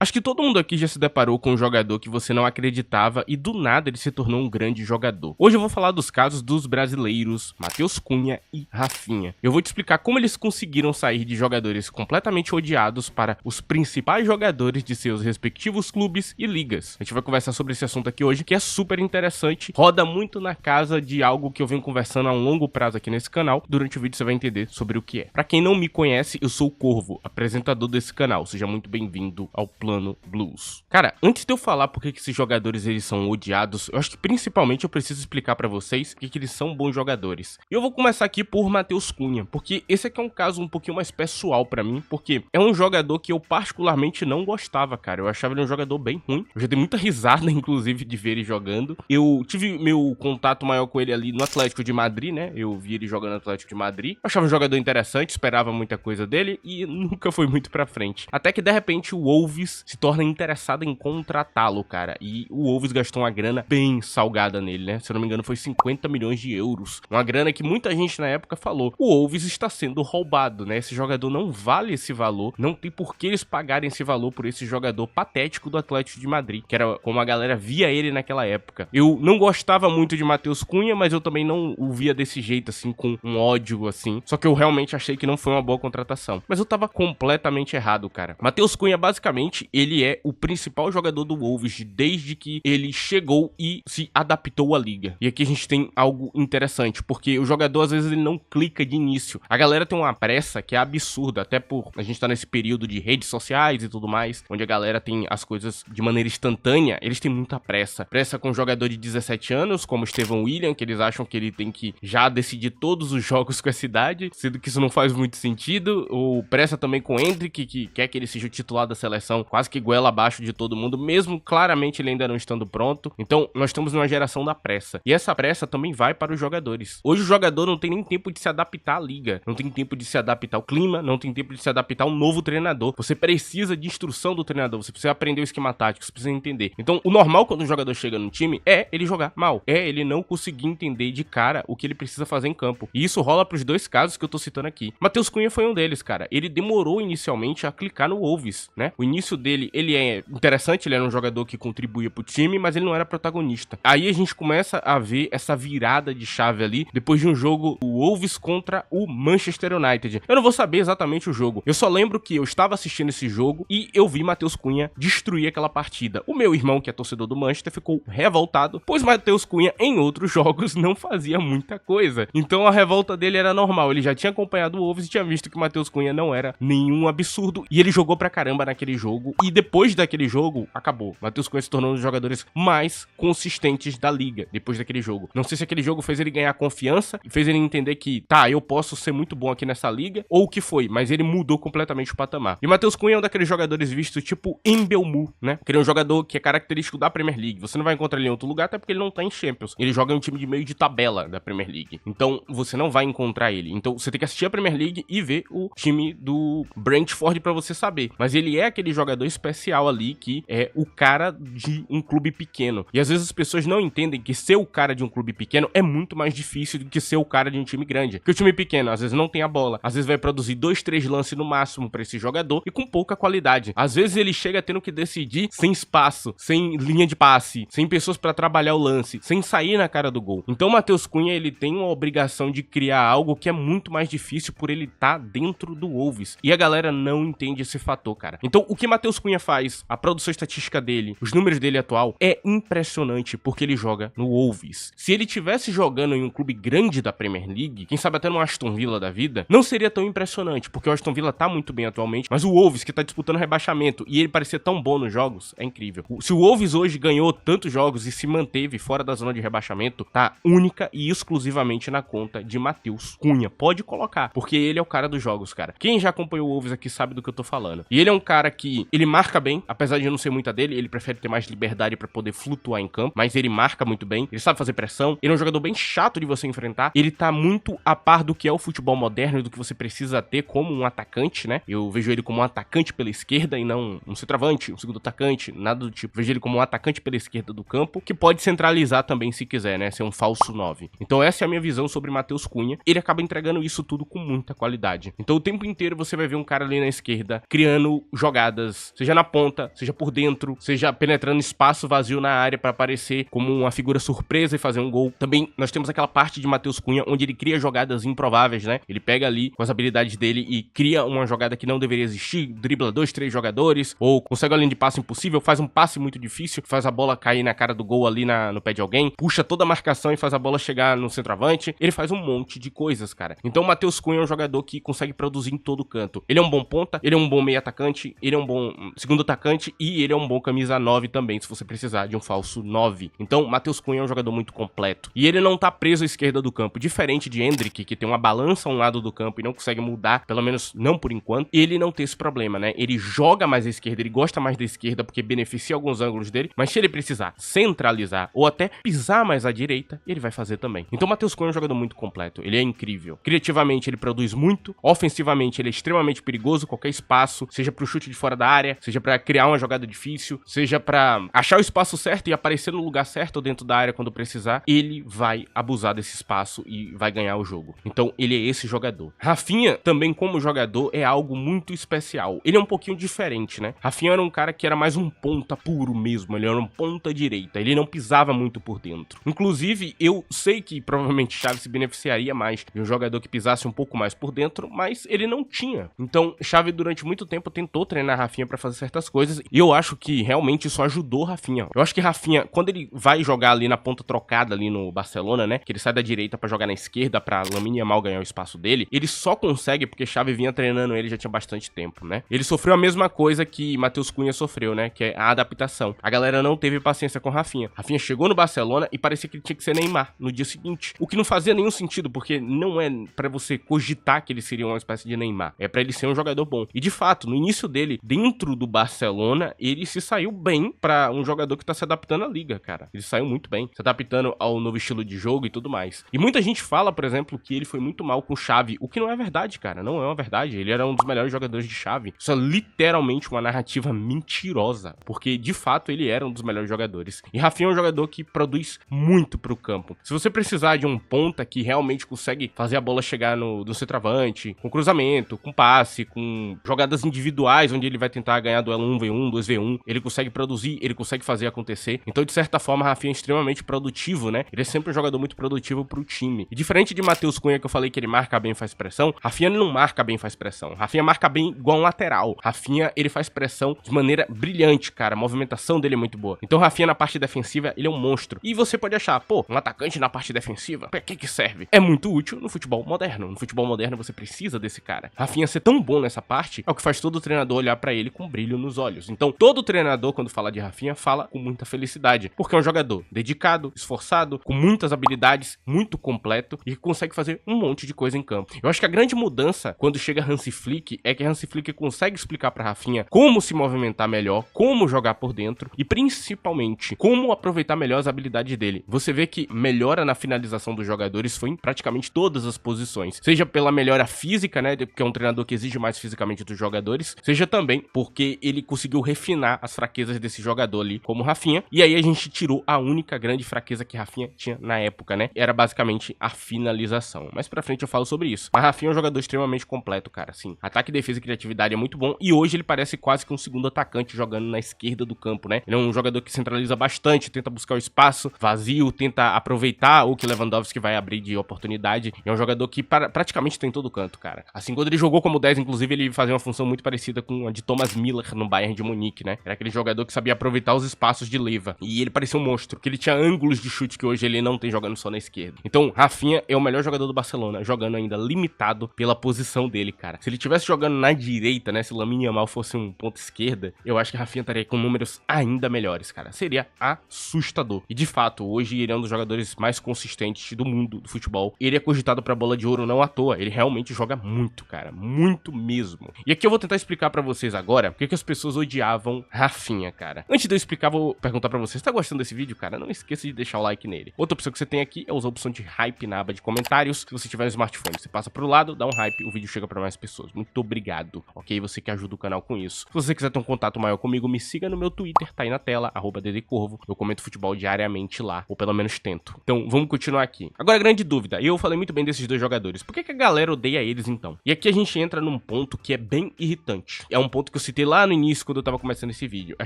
Acho que todo mundo aqui já se deparou com um jogador que você não acreditava e do nada ele se tornou um grande jogador. Hoje eu vou falar dos casos dos brasileiros Matheus Cunha e Rafinha. Eu vou te explicar como eles conseguiram sair de jogadores completamente odiados para os principais jogadores de seus respectivos clubes e ligas. A gente vai conversar sobre esse assunto aqui hoje, que é super interessante, roda muito na casa de algo que eu venho conversando há um longo prazo aqui nesse canal. Durante o vídeo você vai entender sobre o que é. Pra quem não me conhece, eu sou o Corvo, apresentador desse canal. Seja muito bem-vindo ao Plano Blues. Cara, antes de eu falar por que esses jogadores eles são odiados, eu acho que principalmente eu preciso explicar pra vocês por que eles são bons jogadores. E eu vou começar aqui por Matheus Cunha, porque esse aqui é um caso um pouquinho mais pessoal pra mim, porque é um jogador que eu particularmente não gostava, cara. Eu achava ele um jogador bem ruim. Eu já dei muita risada, inclusive, de ver ele jogando. Eu tive meu contato maior com ele ali no Atlético de Madrid, né? Eu vi ele jogando no Atlético de Madrid. Eu achava um jogador interessante, esperava muita coisa dele e nunca foi muito pra frente. Até que, de repente, o Wolves se torna interessado em contratá-lo, cara. E o Wolves gastou uma grana bem salgada nele, né? Se eu não me engano, foi 50 milhões de euros. Uma grana que muita gente na época falou: o Wolves está sendo roubado, né? Esse jogador não vale esse valor. Não tem por que eles pagarem esse valor por esse jogador patético do Atlético de Madrid, que era como a galera via ele naquela época. Eu não gostava muito de Matheus Cunha, mas eu também não o via desse jeito, assim, com um ódio, assim. Só que eu realmente achei que não foi uma boa contratação. Mas eu tava completamente errado, cara. Matheus Cunha, basicamente, ele é o principal jogador do Wolves desde que ele chegou e se adaptou à liga. E aqui a gente tem algo interessante, porque o jogador às vezes ele não clica de início. A galera tem uma pressa que é absurda, até por a gente tá nesse período de redes sociais e tudo mais, onde a galera tem as coisas de maneira instantânea, eles têm muita pressa. Pressa com um jogador de 17 anos, como Estevão William, que eles acham que ele tem que já decidir todos os jogos com essa idade, sendo que isso não faz muito sentido. Ou pressa também com o Endrick, que quer que ele seja o titular da seleção, quase que goela abaixo de todo mundo, mesmo claramente ele ainda não estando pronto. Então, nós estamos numa geração da pressa. E essa pressa também vai para os jogadores. Hoje o jogador não tem nem tempo de se adaptar à liga, não tem tempo de se adaptar ao clima, não tem tempo de se adaptar ao novo treinador. Você precisa de instrução do treinador, você precisa aprender o esquema tático, você precisa entender. Então, o normal quando um jogador chega no time é ele jogar mal, é ele não conseguir entender de cara o que ele precisa fazer em campo. E isso rola pros dois casos que eu tô citando aqui. Matheus Cunha foi um deles, cara. Ele demorou inicialmente a clicar no Wolves, né? O início dele, ele é interessante, ele era um jogador que contribuía pro time, mas ele não era protagonista. Aí a gente começa a ver essa virada de chave ali, depois de um jogo, o Wolves contra o Manchester United. Eu não vou saber exatamente o jogo. Eu só lembro que eu estava assistindo esse jogo e eu vi Matheus Cunha destruir aquela partida. O meu irmão, que é torcedor do Manchester, ficou revoltado, pois Matheus Cunha, em outros jogos, não fazia muita coisa. Então a revolta dele era normal. Ele já tinha acompanhado o Wolves e tinha visto que o Matheus Cunha não era nenhum absurdo. E ele jogou pra caramba naquele jogo. E depois daquele jogo, acabou. Matheus Cunha se tornou um dos jogadores mais consistentes da liga depois daquele jogo. Não sei se aquele jogo fez ele ganhar confiança e fez ele entender que, tá, eu posso ser muito bom aqui nessa liga, ou o que foi, mas ele mudou completamente o patamar. E o Matheus Cunha é um daqueles jogadores vistos tipo Embelmu, né? Porque ele é um jogador que é característico da Premier League. Você não vai encontrar ele em outro lugar, até porque ele não tá em Champions. Ele joga em um time de meio de tabela da Premier League. Então, você não vai encontrar ele. Então, você tem que assistir a Premier League e ver o time do Brentford pra você saber. Mas ele é aquele jogador especial ali que é o cara de um clube pequeno. E às vezes as pessoas não entendem que ser o cara de um clube pequeno é muito mais difícil do que ser o cara de um time grande. Porque o time pequeno, às vezes, não tem a bola. Às vezes vai produzir 2, 3 lances no máximo pra esse jogador e com pouca qualidade. Às vezes ele chega tendo que decidir sem espaço, sem linha de passe, sem pessoas pra trabalhar o lance, sem sair na cara do gol. Então o Matheus Cunha, ele tem uma obrigação de criar algo que é muito mais difícil por ele estar dentro do Wolves. E a galera não entende esse fator, cara. Então o que Matheus Cunha faz, a produção estatística dele, os números dele atual, é impressionante porque ele joga no Wolves. Se ele tivesse jogando em um clube grande da Premier League, quem sabe até no Aston Villa da vida, não seria tão impressionante, porque o Aston Villa tá muito bem atualmente, mas o Wolves, que tá disputando rebaixamento, e ele parecia tão bom nos jogos, é incrível. Se o Wolves hoje ganhou tantos jogos e se manteve fora da zona de rebaixamento, tá única e exclusivamente na conta de Matheus Cunha. Pode colocar, porque ele é o cara dos jogos, cara. Quem já acompanhou o Wolves aqui sabe do que eu tô falando. E ele é um cara que, ele marca bem, apesar de eu não ser muita dele, ele prefere ter mais liberdade pra poder flutuar em campo, mas ele marca muito bem, ele sabe fazer pressão, ele é um jogador bem chato de você enfrentar, ele tá muito a par do que é o futebol moderno e do que você precisa ter como um atacante, né? Eu vejo ele como um atacante pela esquerda e não um centroavante, um segundo atacante, nada do tipo. Vejo ele como um atacante pela esquerda do campo, que pode centralizar também se quiser, né? Ser um falso 9. Então essa é a minha visão sobre Matheus Cunha. Ele acaba entregando isso tudo com muita qualidade. Então o tempo inteiro você vai ver um cara ali na esquerda criando jogadas laterais, seja na ponta, seja por dentro, seja penetrando espaço vazio na área pra aparecer como uma figura surpresa e fazer um gol. Também nós temos aquela parte de Matheus Cunha onde ele cria jogadas improváveis, né? Ele pega ali com as habilidades dele e cria uma jogada que não deveria existir, dribla 2, 3 jogadores, ou consegue uma linha de passe impossível, faz um passe muito difícil, faz a bola cair na cara do gol ali no pé de alguém, puxa toda a marcação e faz a bola chegar no centroavante. Ele faz um monte de coisas, cara. Então o Matheus Cunha é um jogador que consegue produzir em todo canto. Ele é um bom ponta, ele é um bom meio atacante, ele é um bom segundo atacante e ele é um bom camisa 9 também, se você precisar de um falso 9. Então Matheus Cunha é um jogador muito completo. E ele não tá preso à esquerda do campo, diferente de Endrick, que tem uma balança a um lado do campo e não consegue mudar, pelo menos não por enquanto. Ele não tem esse problema, né? Ele joga mais à esquerda, ele gosta mais da esquerda porque beneficia alguns ângulos dele, mas se ele precisar centralizar ou até pisar mais à direita, ele vai fazer também. Então Matheus Cunha é um jogador muito completo, ele é incrível. Criativamente ele produz muito, ofensivamente ele é extremamente perigoso, qualquer espaço, seja pro chute de fora da área, seja pra criar uma jogada difícil, seja pra achar o espaço certo e aparecer no lugar certo dentro da área quando precisar, ele vai abusar desse espaço e vai ganhar o jogo. Então ele é esse jogador. Rafinha também como jogador é algo muito especial. Ele é um pouquinho diferente, né? Rafinha era um cara que era mais um ponta puro mesmo, ele era um ponta direita, ele não pisava muito por dentro. Inclusive, eu sei que provavelmente Xavi se beneficiaria mais de um jogador que pisasse um pouco mais por dentro, mas ele não tinha. Então, Xavi durante muito tempo tentou treinar Rafinha pra fazer certas coisas e eu acho que realmente isso ajudou Rafinha. Eu acho que Rafinha, quando ele vai jogar ali na ponta trocada ali no Barcelona, né, que ele sai da direita pra jogar na esquerda pra Lamine Yamal ganhar o espaço dele, ele só consegue porque Xavi vinha treinando ele já tinha bastante tempo, né? Ele sofreu a mesma coisa que Matheus Cunha sofreu, né, que é a adaptação. A galera não teve paciência com Rafinha. Rafinha chegou no Barcelona e parecia que ele tinha que ser Neymar no dia seguinte, o que não fazia nenhum sentido, porque não é pra você cogitar que ele seria uma espécie de Neymar, é pra ele ser um jogador bom. E de fato, no início dele, dentro do Barcelona, ele se saiu bem pra um jogador que tá se adaptando à liga, cara. Ele saiu muito bem, se adaptando ao novo estilo de jogo e tudo mais. E muita gente fala, por exemplo, que ele foi muito mal com Xavi, o que não é verdade, cara, não é uma verdade. Ele era um dos melhores jogadores de Xavi. Isso é literalmente uma narrativa mentirosa, porque de fato ele era um dos melhores jogadores. E Rafinha é um jogador que produz muito pro campo. Se você precisar de um ponta que realmente consegue fazer a bola chegar no centroavante, com cruzamento, com passe, com jogadas individuais, onde ele vai tentar ganhar duelo 1v1, 2v1, ele consegue produzir, ele consegue fazer acontecer. Então, de certa forma, Rafinha é extremamente produtivo, né? Ele é sempre um jogador muito produtivo pro time. E diferente de Matheus Cunha, que eu falei que ele marca bem e faz pressão, Rafinha não marca bem e faz pressão. Rafinha marca bem igual um lateral. Rafinha, ele faz pressão de maneira brilhante, cara. A movimentação dele é muito boa. Então, Rafinha na parte defensiva, ele é um monstro. E você pode achar, pô, um atacante na parte defensiva, pra que serve? É muito útil no futebol moderno. No futebol moderno, você precisa desse cara. Rafinha ser tão bom nessa parte é o que faz todo treinador olhar pra ele com brilho nos olhos. Então, todo treinador, quando fala de Rafinha, fala com muita felicidade, porque é um jogador dedicado, esforçado, com muitas habilidades, muito completo e que consegue fazer um monte de coisa em campo. Eu acho que a grande mudança quando chega Hansi Flick é que Hansi Flick consegue explicar pra Rafinha como se movimentar melhor, como jogar por dentro e principalmente como aproveitar melhor as habilidades dele. Você vê que melhora na finalização dos jogadores foi em praticamente todas as posições, seja pela melhora física, né, porque é um treinador que exige mais fisicamente dos jogadores, seja também porque ele conseguiu refinar as fraquezas desse jogador ali, como Rafinha, e aí a gente tirou a única grande fraqueza que Rafinha tinha na época, né, era basicamente a finalização. Mais pra frente eu falo sobre isso. Mas Rafinha é um jogador extremamente completo, cara, assim, ataque, defesa e criatividade é muito bom, e hoje ele parece quase que um segundo atacante jogando na esquerda do campo, né, ele é um jogador que centraliza bastante, tenta buscar o espaço vazio, tenta aproveitar o que Lewandowski vai abrir de oportunidade, é um jogador que praticamente tem todo canto, cara. Assim, quando ele jogou como 10, inclusive, ele fazia uma função muito parecida com a de Thomas Müller no Bayern de Munique, né? Era aquele jogador que sabia aproveitar os espaços de leva. E ele parecia um monstro, que ele tinha ângulos de chute que hoje ele não tem jogando só na esquerda. Então, Rafinha é o melhor jogador do Barcelona, jogando ainda limitado pela posição dele, cara. Se ele tivesse jogando na direita, né? Se Lamine Yamal fosse um ponto esquerda, eu acho que Rafinha estaria com números ainda melhores, cara. Seria assustador. E de fato, hoje ele é um dos jogadores mais consistentes do mundo do futebol. Ele é cogitado pra bola de ouro não à toa. Ele realmente joga muito, cara. Muito mesmo. E aqui eu vou tentar explicar pra vocês agora porque que as pessoas odiavam Rafinha, cara. Antes de eu explicar, vou perguntar pra vocês, tá gostando desse vídeo, cara? Não esqueça de deixar o like nele. Outra opção que você tem aqui é usar a opção de hype na aba de comentários. Se você tiver no smartphone, você passa pro lado, dá um hype, o vídeo chega pra mais pessoas. Muito obrigado, ok? Você que ajuda o canal com isso. Se você quiser ter um contato maior comigo, me siga no meu Twitter, tá aí na tela, @ddcorvo. Eu comento futebol diariamente lá, ou pelo menos tento. Então, vamos continuar aqui. Agora, grande dúvida, eu falei muito bem desses dois jogadores. Por que a galera odeia eles, então? E aqui a gente entra num ponto que é bem irritante. É um ponto que eu citei comentei lá no início, quando eu tava começando esse vídeo, a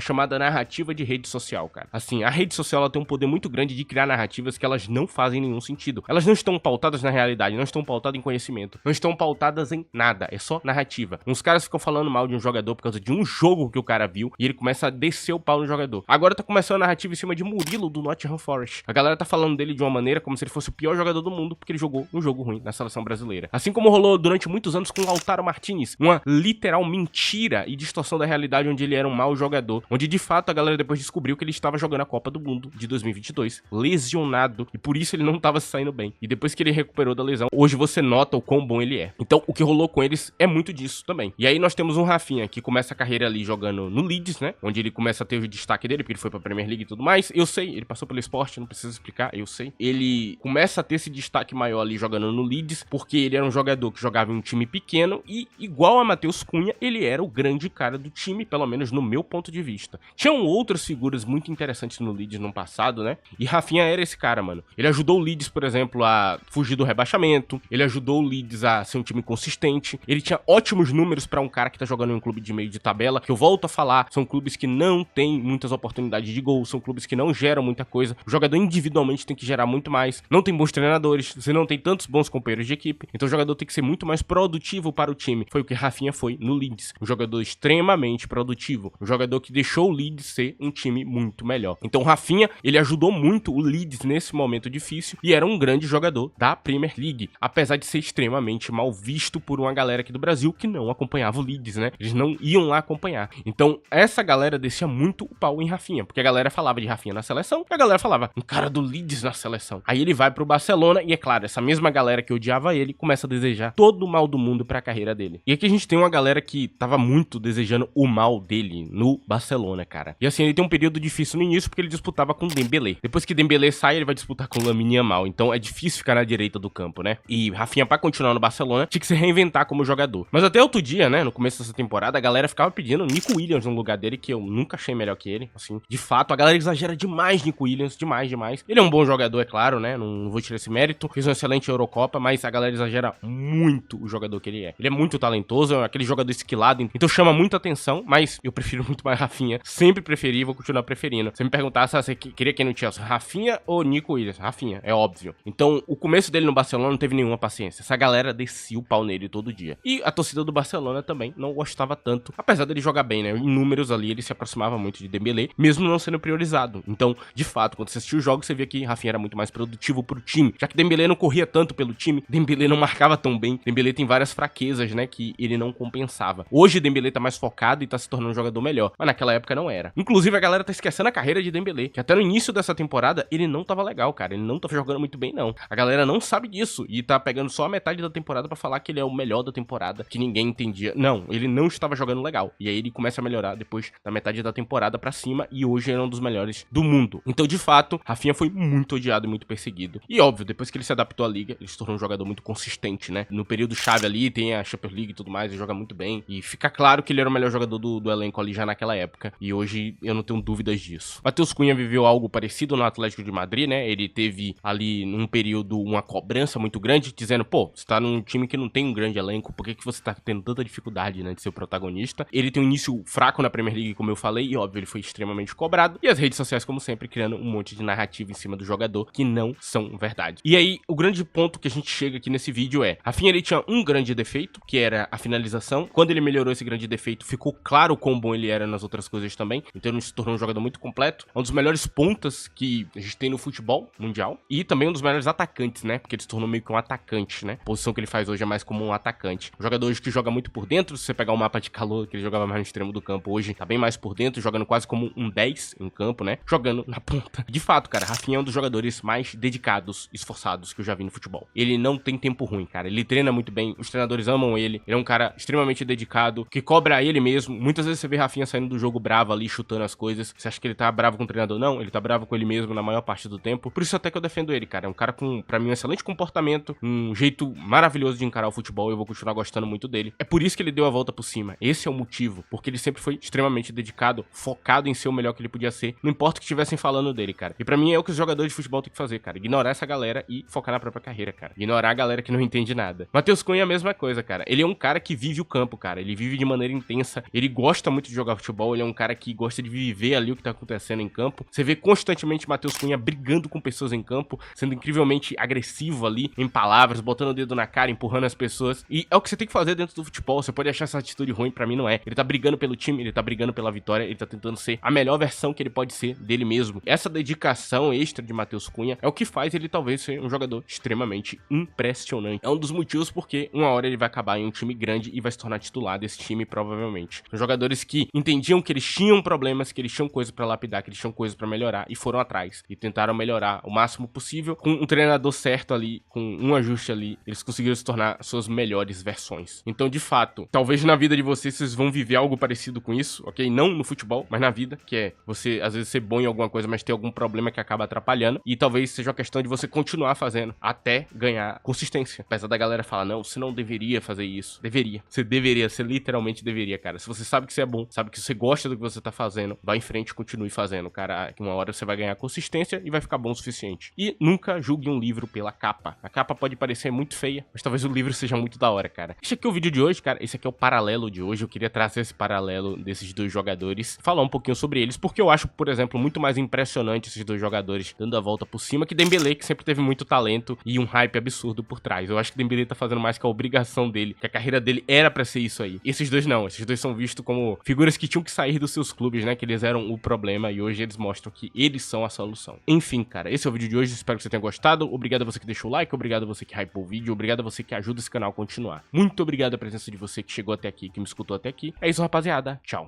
chamada narrativa de rede social, cara. Assim, a rede social, ela tem um poder muito grande de criar narrativas que elas não fazem nenhum sentido. Elas não estão pautadas na realidade, não estão pautadas em conhecimento, não estão pautadas em nada, é só narrativa. Uns caras ficam falando mal de um jogador por causa de um jogo que o cara viu, e ele começa a descer o pau no jogador. Agora tá começando a narrativa em cima de Murilo, do Nottingham Forest. A galera tá falando dele de uma maneira como se ele fosse o pior jogador do mundo, porque ele jogou um jogo ruim na seleção brasileira. Assim como rolou durante muitos anos com o Lautaro Martinez, uma literal mentira e distorção da realidade, onde ele era um mau jogador, onde de fato a galera depois descobriu que ele estava jogando a Copa do Mundo de 2022, lesionado, e por isso ele não estava saindo bem. E depois que ele recuperou da lesão, hoje você nota o quão bom ele é. Então o que rolou com eles é muito disso também. E aí nós temos um Rafinha que começa a carreira ali jogando no Leeds, né, onde ele começa a ter o destaque dele, porque ele foi pra Premier League e tudo mais. Eu sei, ele passou pelo esporte, não preciso explicar, eu sei. Ele começa a ter esse destaque maior ali jogando no Leeds, porque ele era um jogador que jogava em um time pequeno e, igual a Matheus Cunha, ele era o grande cara do time, pelo menos no meu ponto de vista. Tinham outras figuras muito interessantes no Leeds no passado, né? E Rafinha era esse cara, mano. Ele ajudou o Leeds, por exemplo, a fugir do rebaixamento, ele ajudou o Leeds a ser um time consistente, ele tinha ótimos números pra um cara que tá jogando em um clube de meio de tabela, que eu volto a falar, são clubes que não têm muitas oportunidades de gol, são clubes que não geram muita coisa, o jogador individualmente tem que gerar muito mais, não tem bons treinadores, você não tem tantos bons companheiros de equipe, então o jogador tem que ser muito mais produtivo para o time. Foi o que Rafinha foi no Leeds, um jogador extremamente produtivo, um jogador que deixou o Leeds ser um time muito melhor. Então o Rafinha, ele ajudou muito o Leeds nesse momento difícil e era um grande jogador da Premier League, apesar de ser extremamente mal visto por uma galera aqui do Brasil que não acompanhava o Leeds, né? Eles não iam lá acompanhar. Então essa galera descia muito o pau em Rafinha, porque a galera falava de Rafinha na seleção e a galera falava, um cara do Leeds na seleção. Aí ele vai pro Barcelona e é claro, essa mesma galera que odiava ele começa a desejar todo o mal do mundo pra carreira dele. E aqui a gente tem uma galera que tava muito desejando o mal dele no Barcelona, cara. E assim, ele tem um período difícil no início porque ele disputava com Dembélé. Depois que Dembélé sai, ele vai disputar com Lamine Yamal. Então é difícil ficar na direita do campo, né? E Rafinha, pra continuar no Barcelona, tinha que se reinventar como jogador. Mas até outro dia, né, no começo dessa temporada, a galera ficava pedindo Nico Williams no lugar dele, que eu nunca achei melhor que ele. Assim, de fato, a galera exagera demais Nico Williams, demais, demais. Ele é um bom jogador, é claro, né? Não vou tirar esse mérito. Fez uma excelente Eurocopa, mas a galera exagera muito o jogador que ele é. Ele é muito talentoso, é aquele jogador esquilado, então chama muita atenção, mas eu prefiro muito mais Rafinha. Sempre preferi e vou continuar preferindo. Se me perguntasse, você queria quem no Chelsea, Rafinha ou Nico Williams? Rafinha, é óbvio. Então, o começo dele no Barcelona não teve nenhuma paciência. Essa galera descia o pau nele todo dia. E a torcida do Barcelona também não gostava tanto, apesar dele jogar bem, né? Em números ali, ele se aproximava muito de Dembélé, mesmo não sendo priorizado. Então, de fato, quando você assistiu os jogos, você via que Rafinha era muito mais produtivo pro time. Já que Dembélé não corria tanto pelo time, Dembélé não marcava tão bem, Dembélé tem várias fraquezas, né, que ele não compensava. Hoje Dembélé tá mais focado e tá se tornando um jogador melhor, mas naquela época não era. Inclusive a galera tá esquecendo a carreira de Dembélé, que até no início dessa temporada ele não tava legal, cara, ele não tava jogando muito bem não. A galera não sabe disso e tá pegando só a metade da temporada pra falar que ele é o melhor da temporada, que ninguém entendia. Não, ele não estava jogando legal. E aí ele começa a melhorar depois da metade da temporada pra cima e hoje ele é um dos melhores do mundo. Então, de fato, Rafinha foi muito odiado e muito perseguido. E óbvio, depois que ele se adaptou à liga, ele se tornou um jogador muito consistente, né? No período chave ali, tem a Champions League e tudo mais, ele joga muito bem. E fica claro que ele era o melhor jogador do elenco ali já naquela época. E hoje eu não tenho dúvidas disso. Matheus Cunha viveu algo parecido no Atlético de Madrid, né? Ele teve ali num período uma cobrança muito grande, dizendo, pô, você tá num time que não tem um grande elenco, por que você tá tendo tanta dificuldade, né, de ser o protagonista? Ele tem um início fraco na Premier League, como eu falei, e óbvio, ele foi extremamente cobrado. E as redes sociais, como sempre, criando um monte de narrativa em cima do jogador que não são verdade. E aí, o grande ponto que a gente chega aqui nesse vídeo é, Rafinha, ele tinha um grande defeito, que era a finalização. Quando ele melhorou esse grande defeito, ficou claro o quão bom ele era nas outras coisas também. Então ele se tornou um jogador muito completo. Um dos melhores pontas que a gente tem no futebol mundial. E também um dos melhores atacantes, né? Porque ele se tornou meio que um atacante, né? A posição que ele faz hoje é mais como um atacante. Um jogador hoje que joga muito por dentro. Se você pegar o mapa de calor, que ele jogava mais no extremo do campo, hoje tá bem mais por dentro, jogando quase como um 10 em campo, né? Jogando na ponta. De fato, cara, Rafinha é um dos jogadores mais dedicados, esforçados que eu já vi no futebol. Ele não tem tempo ruim, cara. Ele treina muito bem, os treinadores amam ele. Ele é um cara extremamente dedicado, que cobra ele mesmo. Muitas vezes você vê Rafinha saindo do jogo bravo ali, chutando as coisas. Você acha que ele tá bravo com o treinador? Não, ele tá bravo com ele mesmo na maior parte do tempo. Por isso até que eu defendo ele, cara. É um cara com, pra mim, um excelente comportamento, um jeito maravilhoso de encarar o futebol. Eu vou continuar gostando muito dele. É por isso que ele deu a volta por cima. Esse é o motivo, porque ele sempre foi extremamente dedicado, focado em ser o melhor que ele podia ser. Não importa o que estivessem falando dele, cara. E pra mim é o que os jogadores de futebol têm que fazer, cara. Ignorar essa galera e focar na própria carreira, cara. Ignorar a galera que não entende nada. Matheus Cunha é a mesma coisa, cara. Ele é um cara que vive o campo, cara. Ele vive de maneira intensa intensa, ele gosta muito de jogar futebol, ele é um cara que gosta de viver ali o que tá acontecendo em campo. Você vê constantemente Matheus Cunha brigando com pessoas em campo, sendo incrivelmente agressivo ali em palavras, botando o dedo na cara, empurrando as pessoas. E é o que você tem que fazer dentro do futebol. Você pode achar essa atitude ruim, pra mim não é. Ele tá brigando pelo time, ele tá brigando pela vitória, ele tá tentando ser a melhor versão que ele pode ser dele mesmo. Essa dedicação extra de Matheus Cunha é o que faz ele talvez ser um jogador extremamente impressionante. É um dos motivos porque uma hora ele vai acabar em um time grande e vai se tornar titular desse time, provavelmente. São jogadores que entendiam que eles tinham problemas, que eles tinham coisas pra lapidar, que eles tinham coisas pra melhorar e foram atrás e tentaram melhorar o máximo possível. Com um treinador certo ali, com um ajuste ali, eles conseguiram se tornar suas melhores versões. Então, de fato, talvez na vida de vocês vão viver algo parecido com isso, ok? Não no futebol, mas na vida, que é você, às vezes, ser bom em alguma coisa, mas ter algum problema que acaba atrapalhando. E talvez seja uma questão de você continuar fazendo até ganhar consistência. Apesar da galera falar, não, você não deveria fazer isso. Deveria. Você literalmente deveria, cara. Se você sabe que você é bom, sabe que você gosta do que você tá fazendo, vá em frente e continue fazendo, cara. Que uma hora você vai ganhar consistência e vai ficar bom o suficiente. E nunca julgue um livro pela capa. A capa pode parecer muito feia, mas talvez o livro seja muito da hora, cara. Esse aqui é o vídeo de hoje, cara. Esse aqui é o paralelo de hoje. Eu queria trazer esse paralelo desses dois jogadores, falar um pouquinho sobre eles, porque eu acho, por exemplo, muito mais impressionante esses dois jogadores dando a volta por cima que Dembélé, que sempre teve muito talento e um hype absurdo por trás. Eu acho que Dembélé tá fazendo mais que a obrigação dele, que a carreira dele era pra ser isso aí. Esses dois não. Esses dois são vistos como figuras que tinham que sair dos seus clubes, né? Que eles eram o problema e hoje eles mostram que eles são a solução. Enfim, cara, esse é o vídeo de hoje. Espero que você tenha gostado. Obrigado a você que deixou o like, obrigado a você que hypou o vídeo, obrigado a você que ajuda esse canal a continuar. Muito obrigado a presença de você que chegou até aqui, que me escutou até aqui. É isso, rapaziada. Tchau.